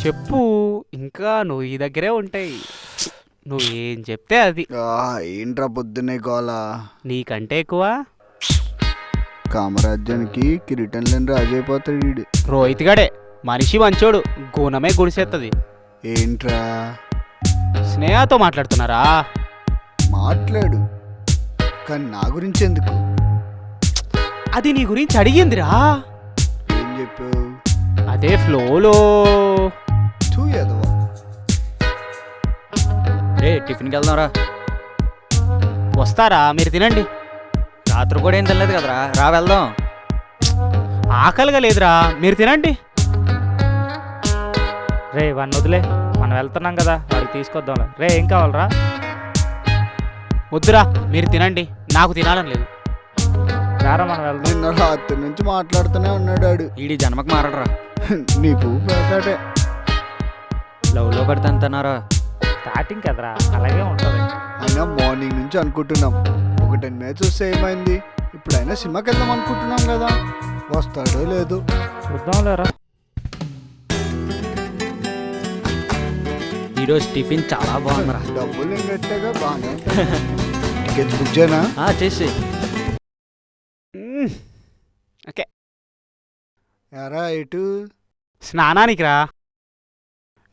చెప్పు. ఇంకా నువ్వు ఈ దగ్గరే ఉంటాయి. నువ్వు ఏం చెప్తే అది. ఏంట్రా పొద్దున్నే గోలా? నీకంటే ఎక్కువ కామరాజ్యానికి కిరీటం లేని రాజు అయిపోతాడు వీడు. రోహిత్ గడే మనిషి మంచోడు, గుణమే గుడిసేస్తుంది. ఏంట్రా స్నేహతో మాట్లాడుతున్నారా? మాట్లాడు, కానీ నా గురించి ఎందుకు? అది నీ గురించి అడిగిందిరా. ఏం చెప్పావు? అదే ఫ్లోలో. ఎదవా. రే టిఫిన్కి వెళ్దాంరా. వస్తారా? మీరు తినండి. రాత్రి కూడా ఏం తినలేదు కదరా, రా వెళ్దాం. ఆకలిగా లేదురా, మీరు తినండి. రే వాడిని వదిలే, మనం వెళ్తున్నాం కదా, వాడికి తీసుకొద్దాంలే. రే ఏం కావాలరా? వద్దురా, మీరు తినండి, నాకు తినాలని లేదు. రారా మనం వెళ్దాం. నిన్న రాత్రి నుంచి మాట్లాడుతూనే ఉన్నాడు ఆడు. ఈడి జన్మకు మారడరా. నీకు పేకాటే. లవ్లో పడితే అంతన్నారా? స్టార్టింగ్ కదరా, అలాగే ఉంటుంది. అయినా మార్నింగ్ నుంచి అనుకుంటున్నాం, ఒక 10 minutes వస్తే ఏమైంది? ఇప్పుడైనా సినిమాకి వెళ్దాం అనుకుంటున్నాం కదా, వస్తాడో లేదు చూద్దాంలేరా. ఈరోజు టిఫిన్ చాలా బాగుందిరా. డబ్బులు నేను కట్టాగా, బాగానే టికెట్స్ బుక్ చేయనా? చేసి ఓకే, ఎరా ఎటు? స్నానానికి రా.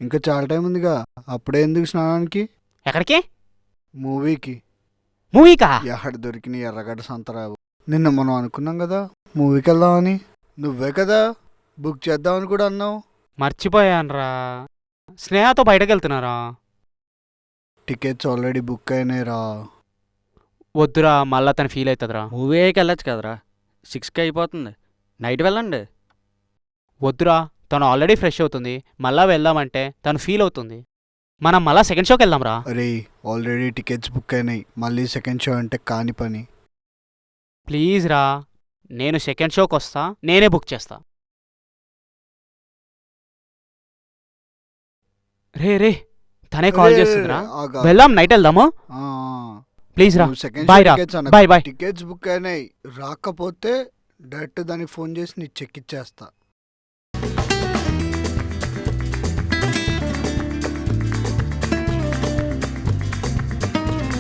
ఇంకా చాలా టైం ఉందిగా, అప్పుడే ఎందుకు స్నానానికి? ఎక్కడికి? మూవీకి. మూవీకా? ఎక్కడ దొరికిన ఎర్రగడ్డ సంతరావు. నిన్న మనం అనుకున్నాం కదా మూవీకి వెళ్దామని, నువ్వే కదా బుక్ చేద్దామని కూడా అన్నావు. మర్చిపోయానురా, స్నేహతో బయటకు వెళ్తున్నారా? టికెట్స్ ఆల్రెడీ బుక్ అయినాయిరా. వద్దురా, మళ్ళా తను ఫీల్ అవుతుందిరా. మూవీ అయ్యాక వెళ్ళొచ్చు కదరా, 6కి అయిపోతుంది, నైట్ వెళ్ళండి. వద్దురా, తను ఆల్రెడీ ఫ్రెష్ అవుతుంది, మళ్ళా వెళ్దామంటే తను ఫీల్ అవుతుంది. మనం మళ్ళా సెకండ్ షోకి వెళ్దాంరా. అరే ఆల్రెడీ టికెట్స్ బుక్ అయినాయి, మళ్ళీ సెకండ్ షో అంటే కాని పని. ప్లీజ్ రా, నేను సెకండ్ షోకి వస్తా, నేనే బుక్ చేస్తా. రే రే, తనే కాల్ చేస్తుందిరా. వెళ్దాం, నైట్ వెళ్దాము. ప్లీజ్ రా, బాయ్ రా, బాయ్ బాయ్. టికెట్స్ బుక్ అయినాయి, రాకపోతే డైరెక్ట్ దానికి ఫోన్ చేసి నీకు చెక్ ఇచ్చేస్తా.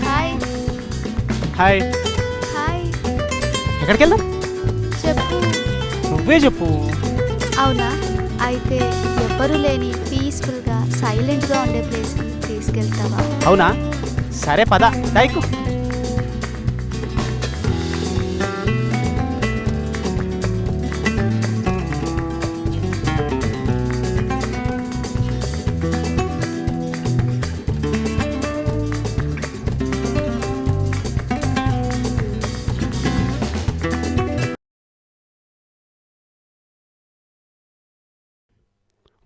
హాయ్. హాయ్. హాయ్. ఎక్కడికి వెళ్దాం? చెప్పు. నువ్వే చెప్పు. అవునా, అయితే ఎవ్వరూ లేని పీస్ఫుల్గా సైలెంట్గా ఉండే ప్లేస్కి తీసుకెళ్తావా? అవునా, సరే పద, దైకు.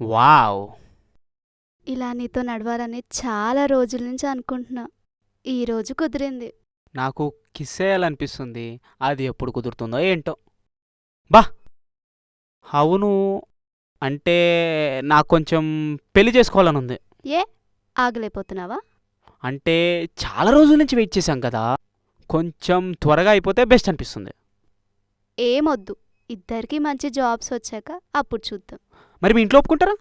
వావ్, ఇలా నీతో నడవాలని చాలా రోజుల నుంచి అనుకుంటున్నా, ఈరోజు కుదిరింది. నాకు కిస్ చేయాలనిపిస్తుంది, అది ఎప్పుడు కుదురుతుందో ఏంటో. బా, అవును, అంటే నాకు కొంచెం పెళ్లి చేసుకోవాలని ఉంది. ఏ ఆగలేకపోతున్నావా? అంటే చాలా రోజుల నుంచి వెయిట్ చేశాం కదా, కొంచెం త్వరగా అయిపోతే బెస్ట్ అనిపిస్తుంది. ఏమొద్దు, ఇద్దరికి మంచి జాబ్స్ వచ్చాక అప్పుడు చూద్దాం. మరి మీ ఇంట్లో ఒప్పుకుంటారా?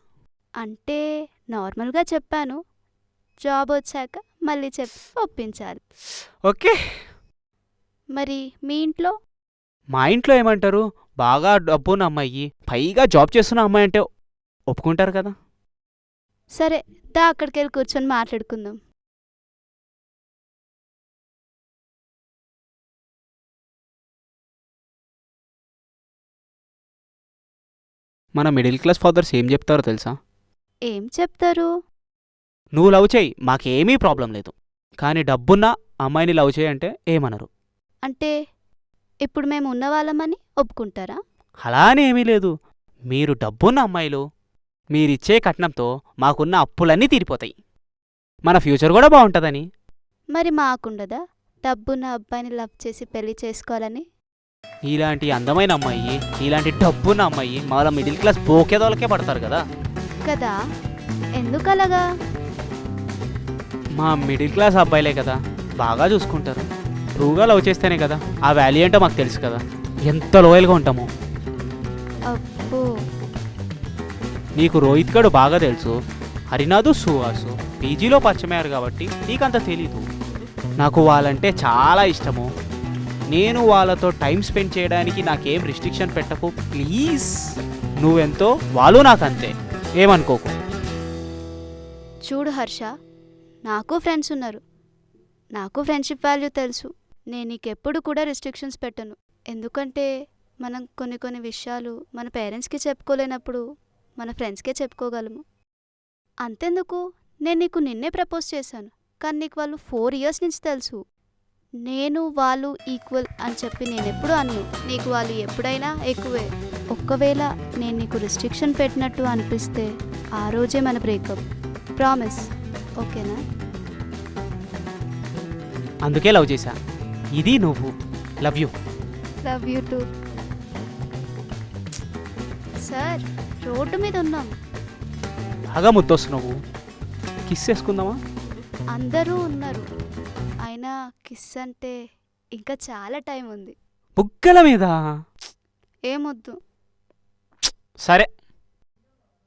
అంటే నార్మల్గా చెప్పాను, జాబ్ వచ్చాక మళ్ళీ చెప్పి ఒప్పించాలి. ఓకే. మరి మీ ఇంట్లో? మా ఇంట్లో ఏమంటారు, బాగా డబ్బున్న అమ్మాయి, పైగా జాబ్ చేస్తున్న అమ్మాయి అంటే ఒప్పుకుంటారు కదా. సరే దా, అక్కడికి వెళ్ళి కూర్చొని మాట్లాడుకుందాం. మన మిడిల్ క్లాస్ ఫాదర్స్ ఏం చెప్తారో తెలుసా? ఏం చెప్తారు? నువ్వు లవ్ చేయి, మాకేమీ ప్రాబ్లం లేదు, కానీ డబ్బున్న అమ్మాయిని లవ్ చేయి అంటే ఏమనరు. అంటే ఇప్పుడు మేము ఉన్నవాళ్ళమని ఒప్పుకుంటారా? అలా అని ఏమీ లేదు, మీరు డబ్బున్న అమ్మాయిలు, మీరిచ్చే కట్నంతో మాకున్న అప్పులన్నీ తీరిపోతాయి, మన ఫ్యూచర్ కూడా బాగుంటుందని. మరి మాకుండదా డబ్బున్న అబ్బాయిని లవ్ చేసి పెళ్లి చేసుకోవాలని? ఇలాంటి అందమైన అమ్మాయి, ఇలాంటి డబ్బున్న అమ్మాయి మన మిడిల్ క్లాస్ పోకేదోళ్ళకే పడతారు కదా. కదా, ఎందుకలాగా? మా మిడిల్ క్లాస్ అబ్బాయిలే కదా బాగా చూసుకుంటారు, ట్రూగా లవ్ చేస్తేనే కదా ఆ వాల్యూ ఏంటో మాకు తెలుసు కదా, ఎంత లోయల్గా ఉంటామో. అబ్బో, నీకు రోహిత్ గడు బాగా తెలుసు, హరినాథు సుహాసు పీజీలో పరిచయమయ్యారు కాబట్టి నీకంత తెలీదు. నాకు వాళ్ళంటే చాలా ఇష్టము. నేను వాళ్ళతో టైం స్పెండ్ చేయడానికి నాకేం రిస్ట్రిక్షన్ పెట్టకు ప్లీజ్. నువ్వెంతో వాళ్ళు నాకంతే, ఏమనుకోకు. చూడు హర్ష, నాకు ఫ్రెండ్స్ ఉన్నారు, నాకు ఫ్రెండ్షిప్ వాల్యూ తెలుసు. నేను నీకెప్పుడు కూడా రిస్ట్రిక్షన్స్ పెట్టను. ఎందుకంటే మనం కొన్ని విషయాలు మన పేరెంట్స్కి చెప్పుకోలేనప్పుడు మన ఫ్రెండ్స్కే చెప్పుకోగలము. అంతెందుకు, నేను నీకు నిన్నే ప్రపోజ్ చేశాను, కానీ నీకు వాళ్ళు 4 years నుంచి తెలుసు. నేను వాళ్ళు ఈక్వల్ అని చెప్పి నేనెప్పుడు అన్ను. నీకు వాళ్ళు ఎప్పుడైనా ఎక్కువే. ఒక్కవేళ నేను నీకు రిస్ట్రిక్షన్ పెట్టినట్టు అనిపిస్తే ఆ రోజే మన బ్రేకప్. ప్రామిస్, ఓకేనా? అందుకే లవ్ చేశా. ఇది నువ్వు. Love you. Love you two. Sir, road మీద ఉన్నాం. బాగా ముద్దొస్తున్నావు. కిస్ చేసుకుందామా? అందరూ ఉన్నారు, అయినా కిస్ అంటే ఇంకా చాలా టైం ఉంది. బుగ్గల మీద? ఏమొద్దు. సరే.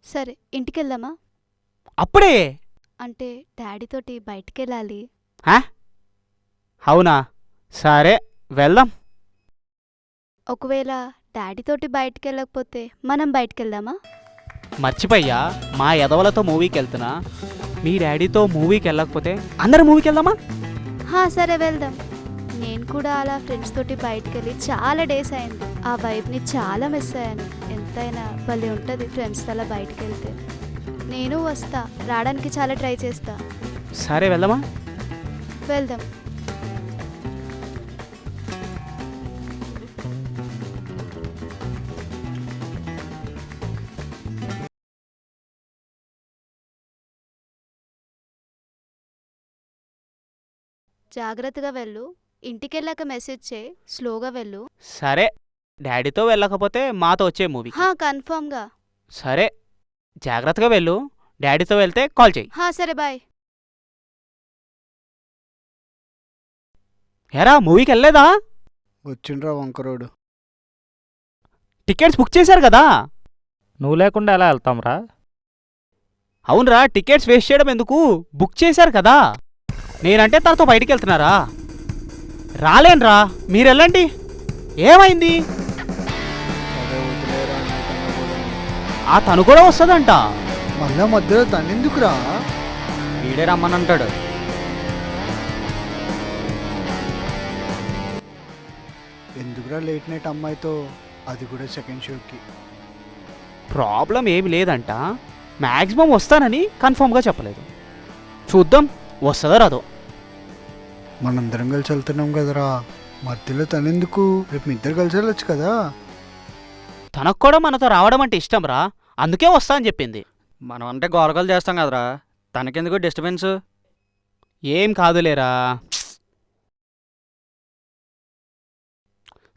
సరే, ఇంటికెళ్దామా? అప్పుడే? అంటే డాడీతోటి బయటికెళ్ళాలి. అవునా? సరే, వెళ్దాం. ఒకవేళ డాడీతోటి బయటికెళ్ళకపోతే మనం బయటికెళ్దామా? మర్చిపోయ్యా, మా ఎదవలతో మూవీకి వెళ్తున్నా. మీ డాడీతో మూవీకి వెళ్ళకపోతే అందరు మూవీకి వెళ్దామా? సరే, వెళ్దాం. నేను కూడా అలా ఫ్రెండ్స్ తోటి బయటికెళ్ళి చాలా డేస్ అయింది. ఆ వైబ్ని చాలా మిస్ అయ్యాను. ఎంతైనా భలే ఉంటుంది ఫ్రెండ్స్తో అలా బయటికెళ్తే. నేను వస్తా, రావడానికి చాలా ట్రై చేస్తా. సరే, వెళ్దామా? వెళ్దాం. జాగ్రత్తగా వెళ్ళు. ఇంటికెళ్ళాక మెసేజ్ చేయి. స్లోగా వెళ్ళు. సరే, డాడీతో వెళ్ళకపోతే మాతో వచ్చే మూవీ. కన్ఫర్మ్గా. సరే, జాగ్రత్తగా వెళ్ళు. డాడీతో వెళ్తే కాల్ చేయి. సరే, బాయ్. ఎరా, మూవీకి వెళ్ళలేదా? వచ్చిండ్రా వంకరోడు. టికెట్స్ బుక్ చేశారు కదా? నువ్వు లేకుండా ఎలా వెళ్తాంరా? అవునరా, టికెట్స్ వేస్ట్ చేయడం ఎందుకు? బుక్ చేశారు కదా. నేనంటే తనతో బయటికి వెళ్తున్నారా? రాలేనురా, మీరు వెళ్ళండి. ఏమైంది? సరే, వదిలేరా, నీకన్నా కూడా. ఆ తను కూడా వస్తుందంట. మళ్ళా మధ్యలో తనెందుకురా? వీడే రమ్మనంటాడు. ఎందుకురా లేట్ నైట్ అమ్మాయితో, అది కూడా సెకండ్ షోకి? ప్రాబ్లం ఏమి లేదంట. మ్యాక్సిమం వస్తానని కన్ఫర్మ్గా చెప్పలేదు. చూద్దాం, వస్తుందో రాదో. మనందరం కలిసి వెళ్తున్నాం కదరా, మధ్యలో తనెందుకు? రేపు మీ ఇద్దరు కలిసి వెళ్ళొచ్చు కదా. తనకు కూడా మనతో రావడం అంటే ఇష్టం రా, అందుకే వస్తా అని చెప్పింది. మనం అంటే గోరకలు చేస్తాం కదరా, తనకెందుకు డిస్టర్బెన్స్? ఏం కాదులేరా,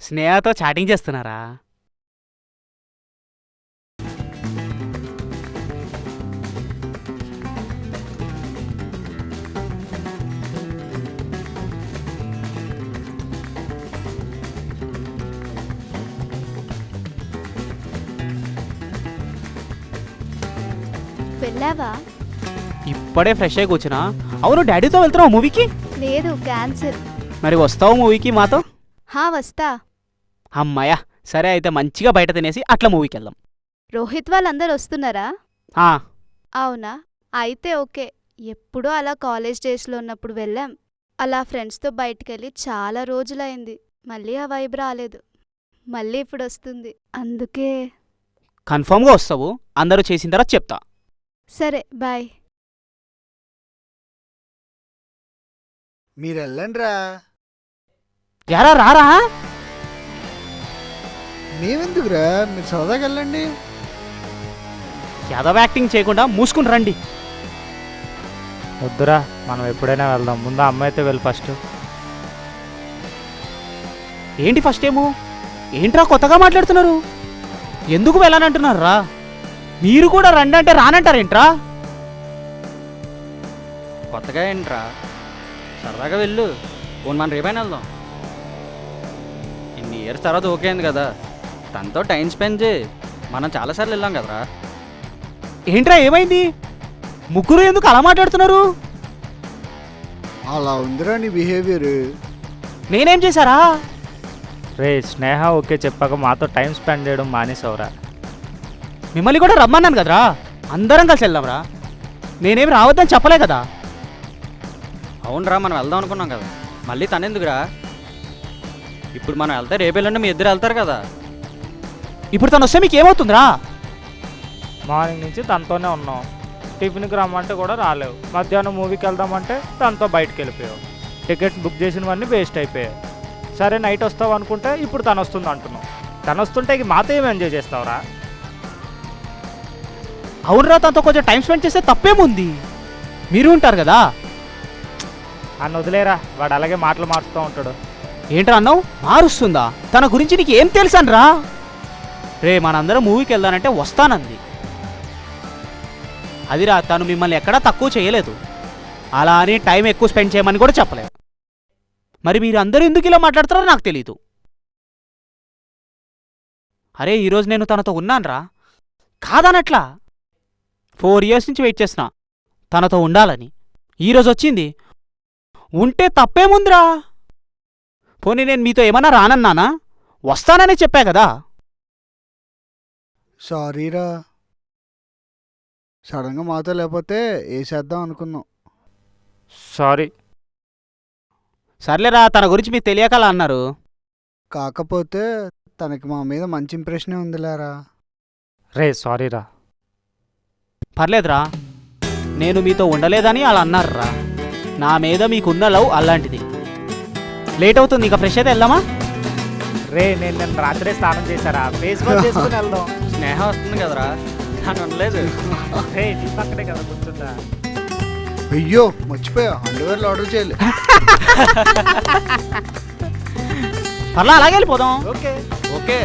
స్నేహతో చాటింగ్ చేస్తున్నారా? వెళ్ళావా? ఇప్పుడే ఫ్రెష్ అయి కూర్చున్నా. అవును, డాడీతో వెళ్తున్నావు మూవీకి? లేదు, క్యాన్సిల్. మరి వస్తావు మూవీకి మాతో? వస్తా. అమ్మాయ్యా, సరే అయితే మంచిగా బయట తినేసి అట్లా మూవీకి వెళ్దాం. రోహిత్ వాళ్ళందరూ వస్తున్నారా? అవునా? అయితే ఓకే. ఎప్పుడూ అలా కాలేజ్ డేస్లో ఉన్నప్పుడు వెళ్ళాం. అలా ఫ్రెండ్స్తో బయటికెళ్ళి చాలా రోజులైంది. మళ్ళీ ఆ వైబ్ రాలేదు. మళ్ళీ ఇప్పుడు వస్తుంది. అందుకే. కన్ఫర్మ్గా వస్తావు? అందరూ చేసిన తర్వాత చెప్తా. సరే, బాయ్. మీరు వెళ్ళండిరా. యారా రారా? మేమెందుకురా, మీరు సరదాగా వెళ్ళండి. యాదవ్ యాక్టింగ్ చేయకుండా మూసుకుని రండి. వద్దురా, మనం ఎప్పుడైనా వెళ్దాం. ముందు అమ్మాయి అయితే వెళ్ళి ఫస్ట్. ఏంటి ఫస్ట్ ఏమో? ఏంట్రా కొత్తగా మాట్లాడుతున్నారు? ఎందుకు వెళ్ళానంటున్నారా? మీరు కూడా రండి అంటే రానంటారేంట్రా? కొత్తగా ఏంట్రా, సరదాగా వెళ్ళు. పోను మనం రేపైనా వెళ్దాం. ఇన్ని ఇయర్స్ తర్వాత ఓకే అయింది కదా, తనతో టైం స్పెండ్ చేయి. మనం చాలాసార్లు వెళ్ళాం కదరా. ఏంట్రా ఏమైంది? ముగ్గురు ఎందుకు అలా మాట్లాడుతున్నారు? అలా ఉందిరా నీ బిహేవియర్. నేనేం చేశారా? రే స్నేహ ఓకే చెప్పాక మాతో టైం స్పెండ్ చేయడం మానేసావురా. మిమ్మల్ని కూడా రమ్మన్నాను కదరా, అందరం కలిసి వెళ్దాంరా. నేనేం రావద్దని చెప్పలే కదా. అవునరా, మనం వెళ్దాం అనుకున్నాం కదా, మళ్ళీ తనెందుకురా? ఇప్పుడు మనం వెళ్తే రేపు ఎల్లుండి మీ ఇద్దరు వెళ్తారు కదా. ఇప్పుడు తను వస్తే మీకు ఏమవుతుందిరా? మార్నింగ్ నుంచి తనతోనే ఉన్నాం. టిఫిన్కి రమ్మంటే కూడా రాలేవు. మధ్యాహ్నం మూవీకి వెళ్దామంటే తనతో బయటకు వెళ్ళిపోయావు. టికెట్స్ బుక్ చేసినవన్నీ వేస్ట్ అయిపోయాయి. సరే నైట్ వస్తావు అనుకుంటే ఇప్పుడు తను వస్తుంది అంటున్నావు. తను వస్తుంటే ఇక మాతో ఏమి ఎంజాయ్ చేస్తావురా? అవునరా, తనతో కొంచెం టైం స్పెండ్ చేస్తే తప్పేముంది? మీరు ఉంటారు కదా. అని వదిలేరా, వాడు అలాగే మాటలు మారుస్తూ ఉంటాడు. ఏంట్రా అన్నావు? మారుస్తుందా? తన గురించి నీకు ఏం తెలుసనరా? రే మనందరం మూవీకి వెళ్దానంటే వస్తానంది. అదిరా, తను మిమ్మల్ని ఎక్కడా తక్కువ చేయలేదు. అలా అని టైం ఎక్కువ స్పెండ్ చేయమని కూడా చెప్పలేదు. మరి మీరు అందరూ ఎందుకు ఇలా మాట్లాడతారో నాకు తెలీదు. అరే ఈరోజు నేను తనతో ఉన్నానురా, కాదనట్లా. 4 years నుంచి వెయిట్ చేస్తున్నా తనతో ఉండాలని. ఈరోజు వచ్చింది, ఉంటే తప్పేముందిరా? పోనీ నేను మీతో ఏమన్నా రానన్నానా? వస్తాననే చెప్పా కదా. సారీరా, సడన్గా మాతో లేకపోతే వేసేద్దాం అనుకున్నాం. సారీ. సర్లేరా, తన గురించి మీకు తెలియక అలా అన్నారు. కాకపోతే తనకి మా మీద మంచి ఇంప్రెషనే ఉందిలేరా. రే సారీరా. పర్లేదురా, నేను మీతో ఉండలేదని అలా అన్నారురా. నా మీద మీకున్న లవ్ అలాంటిది. లేట్ అవుతుంది, ఇక ఫ్రెష్ అయితే వెళ్దామా? రే నేను రాత్రే స్నానం చేశారా, ఫేస్ వాష్ చేసుకుని వెళ్దాం. స్నేహ వస్తుంది కదరా, అని అనలేదు. రే నీ పక్కనే కదా కూర్చుందా. అయ్యో మర్చిపోయా, అండర్వేర్లు ఆర్డర్ చేయలే. పర్లా అలాగే వెళ్ళిపోదాం. Okay okay